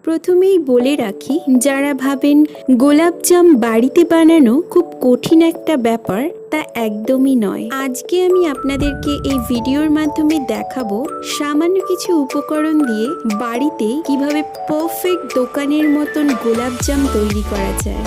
প্রথমেই বলে রাখি, যারা ভাবেন গোলাপজাম বাড়িতে বানানো খুব কঠিন একটা ব্যাপার, তা একদমই নয়। আজকে আমি আপনাদেরকে এই ভিডিওর মাধ্যমে দেখাবো সামান্য কিছু উপকরণ দিয়ে বাড়িতে কিভাবে পারফেক্ট দোকানের মতন গোলাপজাম তৈরি করা যায়।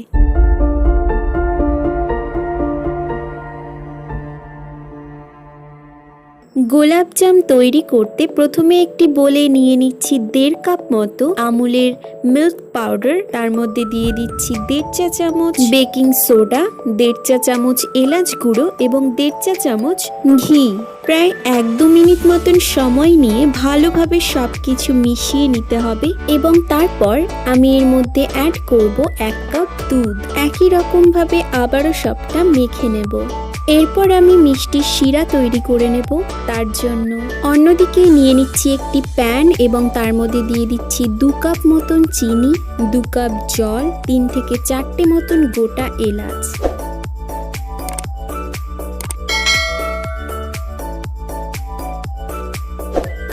গোলাপজাম তৈরি করতে প্রথমে একটি বোলে নিয়ে নিচ্ছি 1.5 কাপ মতো আমুলের মিল্ক পাউডার। তার মধ্যে দিয়ে দিচ্ছি 1.5 চা চামচ বেকিং সোডা, 1.5 চা চামচ এলাচ গুঁড়ো এবং 1.5 চা চামচ ঘি। প্রায় 1-2 মিনিট মতন সময় নিয়ে ভালোভাবে সবকিছু মিশিয়ে নিতে হবে এবং তারপর আমি এর মধ্যে অ্যাড করব 1 কাপ দুধ। একই রকম ভাবে আবারও সবটা মেখে নেব। এরপর আমি মিষ্টির শিরা তৈরি করে নেব। তার জন্য অন্যদিকে নিয়ে নিচ্ছি একটি প্যান এবং তার মধ্যে দিয়ে দিচ্ছি 2 কাপ মতন চিনি, 2 কাপ জল, 3 থেকে 4টে মতন গোটা এলাচ।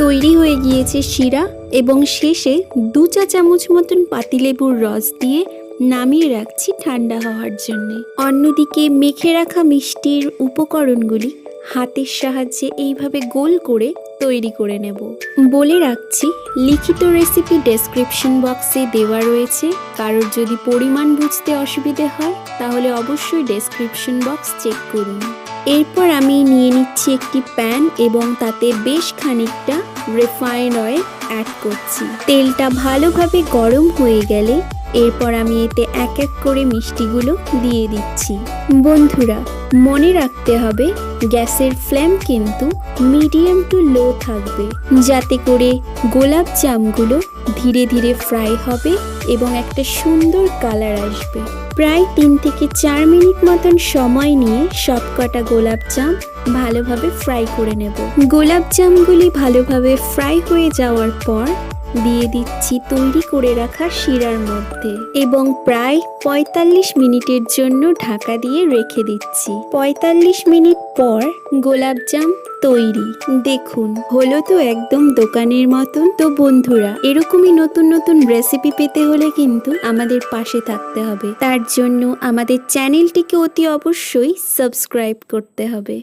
তৈরি হয়ে গিয়েছে শিরা এবং শেষে 2 চা চামচ মতন পাতিলেবুর রস দিয়ে নামিয়ে রাখছি ঠান্ডা হওয়ার জন্য। অন্যদিকে মেখে রাখা মিষ্টির উপকরণগুলি হাতের সাহায্যে এইভাবে গোল করে তৈরি করে নেব। বলে রাখছি, লিখিত রেসিপি ডেসক্রিপশন বক্সে দেওয়া রয়েছে। কারোর যদি পরিমাণ বুঝতে অসুবিধে হয় তাহলে অবশ্যই ডেসক্রিপশন বক্স চেক করুন। এরপর আমি নিয়ে নিচ্ছি একটি প্যান এবং তাতে বেশ খানিকটা রিফাইন্ড অয়েল অ্যাড করছি। তেলটা ভালোভাবে গরম হয়ে গেলে এরপর আমি এতে এক এক করে মিষ্টিগুলো দিয়ে দিচ্ছি। বন্ধুরা, মনে রাখতে হবে গ্যাসের ফ্লেম কিন্তু মিডিয়াম টু লো থাকবে, যাতে করে গোলাপ জামগুলো ধীরে ধীরে ফ্রাই হবে এবং একটা সুন্দর কালার আসবে। প্রায় 3 থেকে 4 মিনিট মতন সময় নিয়ে সবকটা গোলাপ জাম ভালোভাবে ফ্রাই করে নেব। গোলাপ জামগুলি ভালোভাবে ফ্রাই হয়ে যাওয়ার পর দিয়ে দিচ্ছি তৈরি করে রাখা শিরার মধ্যে এবং প্রায় 45 মিনিটের জন্য ঢাকা দিয়ে রেখে দিচ্ছি। 45 মিনিট পর গোলাপজাম তৈরি। দেখুন, হলো তো একদম দোকানের মতন। তো বন্ধুরা, এরকমই নতুন নতুন রেসিপি পেতে হলে কিন্তু আমাদের পাশে থাকতে হবে। তার জন্য আমাদের চ্যানেলটিকে অতি অবশ্যই সাবস্ক্রাইব করতে হবে।